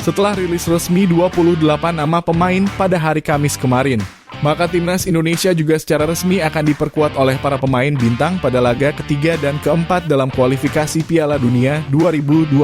setelah rilis resmi 28 nama pemain pada hari Kamis kemarin. Maka timnas Indonesia juga secara resmi akan diperkuat oleh para pemain bintang pada laga ketiga dan keempat dalam kualifikasi Piala Dunia 2026.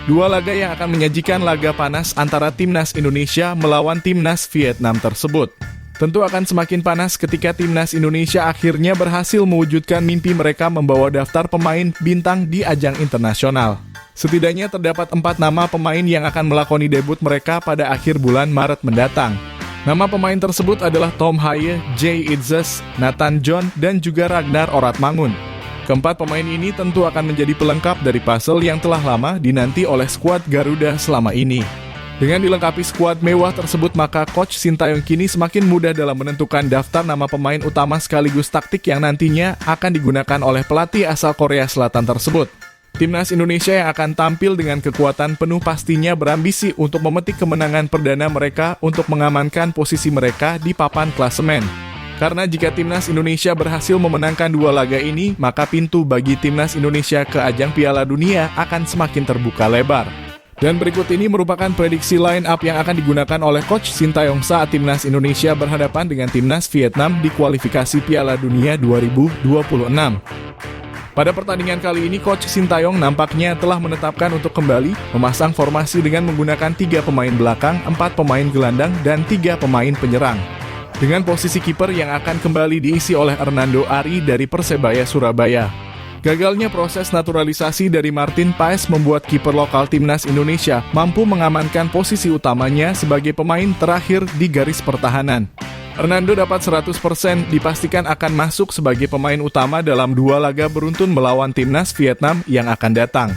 Dua laga yang akan menyajikan laga panas antara timnas Indonesia melawan timnas Vietnam tersebut. Tentu akan semakin panas ketika timnas Indonesia akhirnya berhasil mewujudkan mimpi mereka membawa daftar pemain bintang di ajang internasional. Setidaknya terdapat 4 nama pemain yang akan melakoni debut mereka pada akhir bulan Maret mendatang. Nama pemain tersebut adalah Tom Haye, Jay Itzes, Nathan John, dan juga Ragnar Oratmangun. Keempat pemain ini tentu akan menjadi pelengkap dari puzzle yang telah lama dinanti oleh skuad Garuda selama ini. Dengan dilengkapi skuad mewah tersebut, maka Coach Sintayong kini semakin mudah dalam menentukan daftar nama pemain utama sekaligus taktik yang nantinya akan digunakan oleh pelatih asal Korea Selatan tersebut. Timnas Indonesia yang akan tampil dengan kekuatan penuh pastinya berambisi untuk memetik kemenangan perdana mereka untuk mengamankan posisi mereka di papan klasemen. Karena jika timnas Indonesia berhasil memenangkan 2 laga ini, maka pintu bagi timnas Indonesia ke ajang Piala Dunia akan semakin terbuka lebar. Dan berikut ini merupakan prediksi line up yang akan digunakan oleh Coach Sintayong saat timnas Indonesia berhadapan dengan timnas Vietnam di kualifikasi Piala Dunia 2026. Pada pertandingan kali ini, Coach Sintayong nampaknya telah menetapkan untuk kembali memasang formasi dengan menggunakan 3 pemain belakang, 4 pemain gelandang, dan 3 pemain penyerang. Dengan posisi kiper yang akan kembali diisi oleh Hernando Ari dari Persebaya Surabaya. Gagalnya proses naturalisasi dari Martin Paes membuat kiper lokal timnas Indonesia mampu mengamankan posisi utamanya sebagai pemain terakhir di garis pertahanan. Hernando dapat 100% dipastikan akan masuk sebagai pemain utama dalam 2 laga beruntun melawan timnas Vietnam yang akan datang.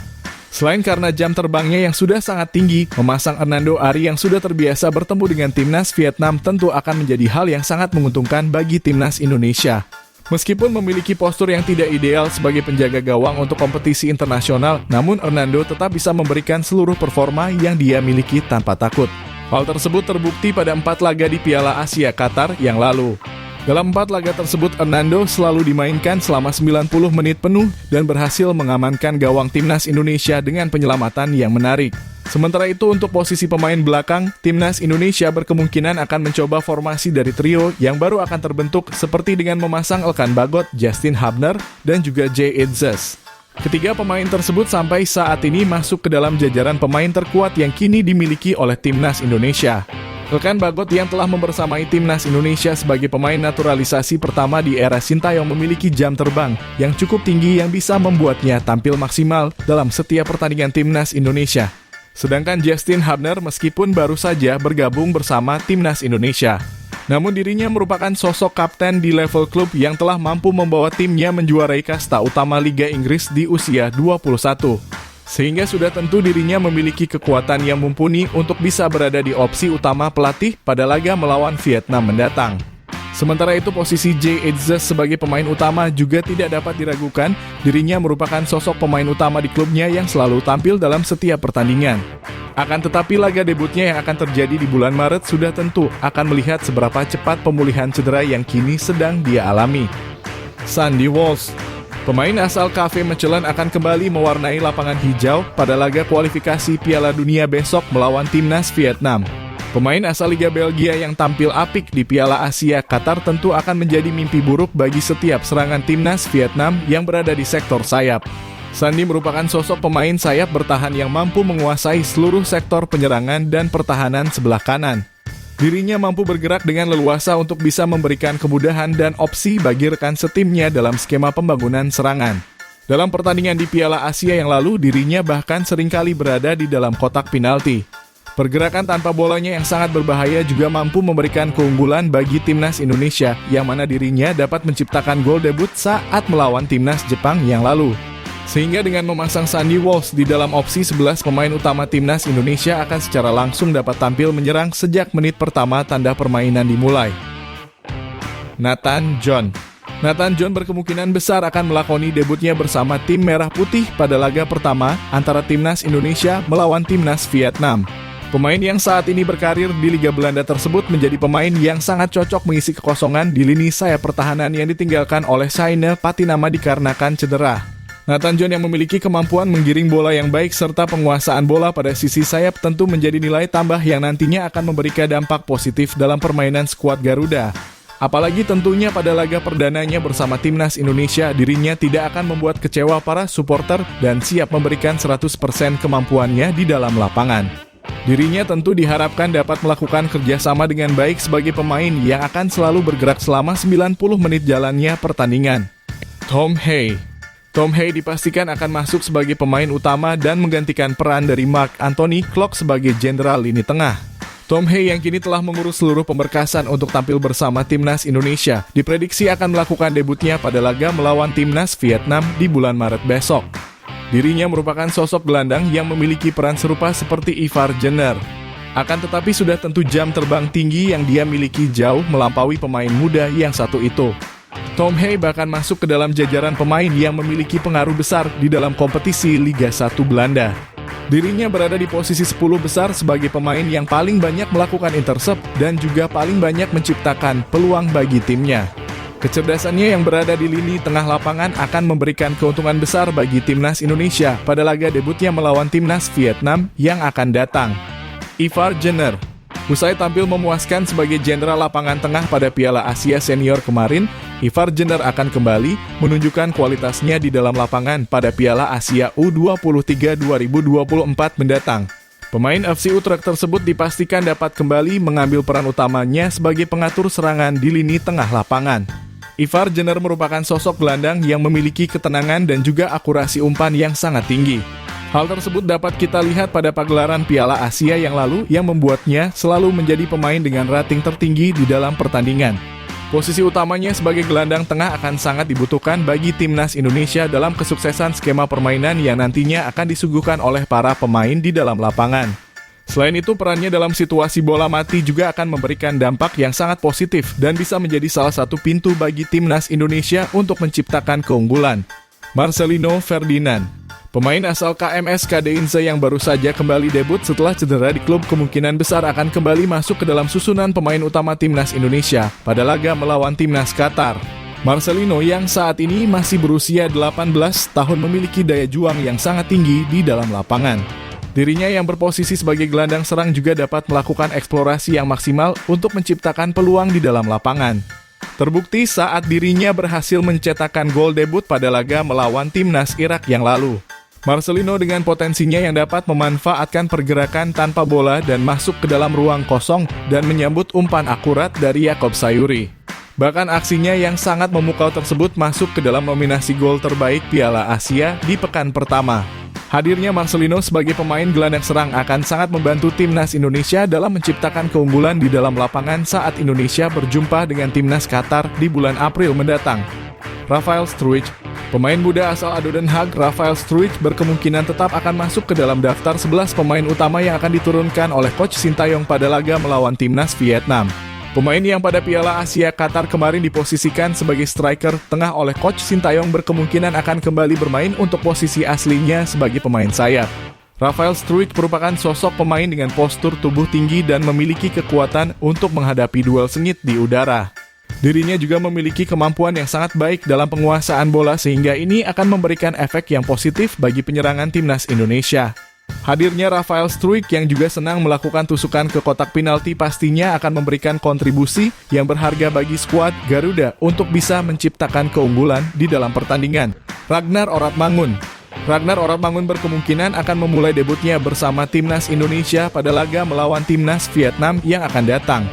Selain karena jam terbangnya yang sudah sangat tinggi, memasang Hernando Ari yang sudah terbiasa bertemu dengan timnas Vietnam tentu akan menjadi hal yang sangat menguntungkan bagi timnas Indonesia. Meskipun memiliki postur yang tidak ideal sebagai penjaga gawang untuk kompetisi internasional, namun Hernando tetap bisa memberikan seluruh performa yang dia miliki tanpa takut. Hal tersebut terbukti pada 4 laga di Piala Asia Qatar yang lalu. Dalam 4 laga tersebut, Hernando selalu dimainkan selama 90 menit penuh dan berhasil mengamankan gawang timnas Indonesia dengan penyelamatan yang menarik. Sementara itu untuk posisi pemain belakang, timnas Indonesia berkemungkinan akan mencoba formasi dari trio yang baru akan terbentuk seperti dengan memasang Elkan Bagot, Justin Hubner, dan juga Jay Itzes. Ketiga pemain tersebut sampai saat ini masuk ke dalam jajaran pemain terkuat yang kini dimiliki oleh timnas Indonesia. Elkan Bagot yang telah membersamai timnas Indonesia sebagai pemain naturalisasi pertama di era Sintayong memiliki jam terbang yang cukup tinggi yang bisa membuatnya tampil maksimal dalam setiap pertandingan timnas Indonesia. Sedangkan Justin Hubner meskipun baru saja bergabung bersama timnas Indonesia, namun dirinya merupakan sosok kapten di level klub yang telah mampu membawa timnya menjuarai kasta utama Liga Inggris di usia 21. Sehingga sudah tentu dirinya memiliki kekuatan yang mumpuni untuk bisa berada di opsi utama pelatih pada laga melawan Vietnam mendatang. Sementara itu posisi Jay Itzes sebagai pemain utama juga tidak dapat diragukan, dirinya merupakan sosok pemain utama di klubnya yang selalu tampil dalam setiap pertandingan. Akan tetapi laga debutnya yang akan terjadi di bulan Maret sudah tentu akan melihat seberapa cepat pemulihan cedera yang kini sedang dia alami. Sandy Walsh, pemain asal KV Mechelen akan kembali mewarnai lapangan hijau pada laga kualifikasi Piala Dunia besok melawan timnas Vietnam. Pemain asal Liga Belgia yang tampil apik di Piala Asia Qatar tentu akan menjadi mimpi buruk bagi setiap serangan timnas Vietnam yang berada di sektor sayap. Sandy merupakan sosok pemain sayap bertahan yang mampu menguasai seluruh sektor penyerangan dan pertahanan sebelah kanan. Dirinya mampu bergerak dengan leluasa untuk bisa memberikan kemudahan dan opsi bagi rekan setimnya dalam skema pembangunan serangan. Dalam pertandingan di Piala Asia yang lalu, dirinya bahkan seringkali berada di dalam kotak penalti. Pergerakan tanpa bolanya yang sangat berbahaya juga mampu memberikan keunggulan bagi timnas Indonesia, yang mana dirinya dapat menciptakan gol debut saat melawan timnas Jepang yang lalu. Sehingga dengan memasang Sandy Walsh di dalam opsi 11 pemain utama timnas Indonesia akan secara langsung dapat tampil menyerang sejak menit pertama tanda permainan dimulai. Nathan John berkemungkinan besar akan melakoni debutnya bersama tim Merah Putih pada laga pertama antara timnas Indonesia melawan timnas Vietnam. Pemain yang saat ini berkarir di Liga Belanda tersebut menjadi pemain yang sangat cocok mengisi kekosongan di lini sayap pertahanan yang ditinggalkan oleh Saine Patinama dikarenakan cedera. Nathan John yang memiliki kemampuan menggiring bola yang baik serta penguasaan bola pada sisi sayap tentu menjadi nilai tambah yang nantinya akan memberikan dampak positif dalam permainan skuad Garuda. Apalagi tentunya pada laga perdananya bersama Timnas Indonesia, dirinya tidak akan membuat kecewa para supporter dan siap memberikan 100% kemampuannya di dalam lapangan. Dirinya tentu diharapkan dapat melakukan kerjasama dengan baik sebagai pemain yang akan selalu bergerak selama 90 menit jalannya pertandingan. Tom Hay dipastikan akan masuk sebagai pemain utama dan menggantikan peran dari Mark Anthony Klopp sebagai jenderal lini tengah. Tom Hay yang kini telah mengurus seluruh pemberkasan untuk tampil bersama Timnas Indonesia, diprediksi akan melakukan debutnya pada laga melawan Timnas Vietnam di bulan Maret besok. Dirinya merupakan sosok gelandang yang memiliki peran serupa seperti Ivar Jenner. Akan tetapi sudah tentu jam terbang tinggi yang dia miliki jauh melampaui pemain muda yang satu itu. Tom Hay bahkan masuk ke dalam jajaran pemain yang memiliki pengaruh besar di dalam kompetisi Liga 1 Belanda. Dirinya berada di posisi 10 besar sebagai pemain yang paling banyak melakukan intercept dan juga paling banyak menciptakan peluang bagi timnya. Kecerdasannya yang berada di lini tengah lapangan akan memberikan keuntungan besar bagi Timnas Indonesia pada laga debutnya melawan Timnas Vietnam yang akan datang. Ivar Jenner, usai tampil memuaskan sebagai jenderal lapangan tengah pada Piala Asia Senior kemarin, Ivar Jenner akan kembali menunjukkan kualitasnya di dalam lapangan pada Piala Asia U23 2024 mendatang. Pemain FC Utrecht tersebut dipastikan dapat kembali mengambil peran utamanya sebagai pengatur serangan di lini tengah lapangan. Ivar Jenner merupakan sosok gelandang yang memiliki ketenangan dan juga akurasi umpan yang sangat tinggi. Hal tersebut dapat kita lihat pada pagelaran Piala Asia yang lalu yang membuatnya selalu menjadi pemain dengan rating tertinggi di dalam pertandingan. Posisi utamanya sebagai gelandang tengah akan sangat dibutuhkan bagi Timnas Indonesia dalam kesuksesan skema permainan yang nantinya akan disuguhkan oleh para pemain di dalam lapangan. Selain itu, perannya dalam situasi bola mati juga akan memberikan dampak yang sangat positif dan bisa menjadi salah satu pintu bagi Timnas Indonesia untuk menciptakan keunggulan. Marcelino Ferdinand, pemain asal KMS Kadeinze yang baru saja kembali debut setelah cedera di klub, kemungkinan besar akan kembali masuk ke dalam susunan pemain utama Timnas Indonesia pada laga melawan Timnas Qatar. Marcelino yang saat ini masih berusia 18 tahun memiliki daya juang yang sangat tinggi di dalam lapangan. Dirinya yang berposisi sebagai gelandang serang juga dapat melakukan eksplorasi yang maksimal untuk menciptakan peluang di dalam lapangan. Terbukti saat dirinya berhasil mencetakkan gol debut pada laga melawan Timnas Irak yang lalu. Marcelino dengan potensinya yang dapat memanfaatkan pergerakan tanpa bola dan masuk ke dalam ruang kosong dan menyambut umpan akurat dari Yakob Sayuri. Bahkan aksinya yang sangat memukau tersebut masuk ke dalam nominasi gol terbaik Piala Asia di pekan pertama. Hadirnya Marcelino sebagai pemain gelandang serang akan sangat membantu Timnas Indonesia dalam menciptakan keunggulan di dalam lapangan saat Indonesia berjumpa dengan Timnas Qatar di bulan April mendatang. Rafael Struijk, pemain muda asal ADO Den Haag, Rafael Struijk berkemungkinan tetap akan masuk ke dalam daftar 11 pemain utama yang akan diturunkan oleh Coach Sintayong pada laga melawan Timnas Vietnam. Pemain yang pada Piala Asia Qatar kemarin diposisikan sebagai striker tengah oleh Coach Sintayong berkemungkinan akan kembali bermain untuk posisi aslinya sebagai pemain sayap. Rafael Struijk merupakan sosok pemain dengan postur tubuh tinggi dan memiliki kekuatan untuk menghadapi duel sengit di udara. Dirinya juga memiliki kemampuan yang sangat baik dalam penguasaan bola sehingga ini akan memberikan efek yang positif bagi penyerangan Timnas Indonesia. Hadirnya Rafael Struijk yang juga senang melakukan tusukan ke kotak penalti pastinya akan memberikan kontribusi yang berharga bagi skuad Garuda untuk bisa menciptakan keunggulan di dalam pertandingan. Ragnar Oratmangun berkemungkinan akan memulai debutnya bersama Timnas Indonesia pada laga melawan Timnas Vietnam yang akan datang.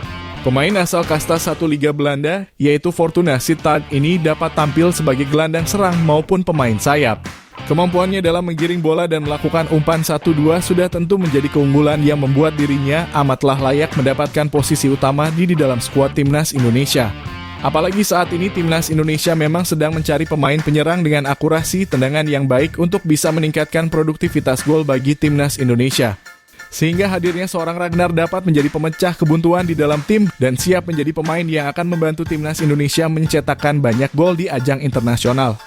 Pemain asal kasta 1 Liga Belanda, yaitu Fortuna Sittard ini dapat tampil sebagai gelandang serang maupun pemain sayap. Kemampuannya dalam menggiring bola dan melakukan umpan 1-2 sudah tentu menjadi keunggulan yang membuat dirinya amatlah layak mendapatkan posisi utama di dalam skuad Timnas Indonesia. Apalagi saat ini Timnas Indonesia memang sedang mencari pemain penyerang dengan akurasi tendangan yang baik untuk bisa meningkatkan produktivitas gol bagi Timnas Indonesia. Sehingga hadirnya seorang Ragnar dapat menjadi pemecah kebuntuan di dalam tim dan siap menjadi pemain yang akan membantu Timnas Indonesia mencetakkan banyak gol di ajang internasional.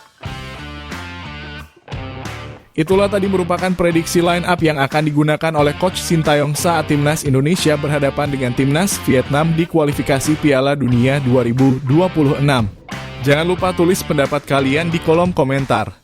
Itulah tadi merupakan prediksi line up yang akan digunakan oleh Coach Sintayong saat Timnas Indonesia berhadapan dengan Timnas Vietnam di kualifikasi Piala Dunia 2026. Jangan lupa tulis pendapat kalian di kolom komentar.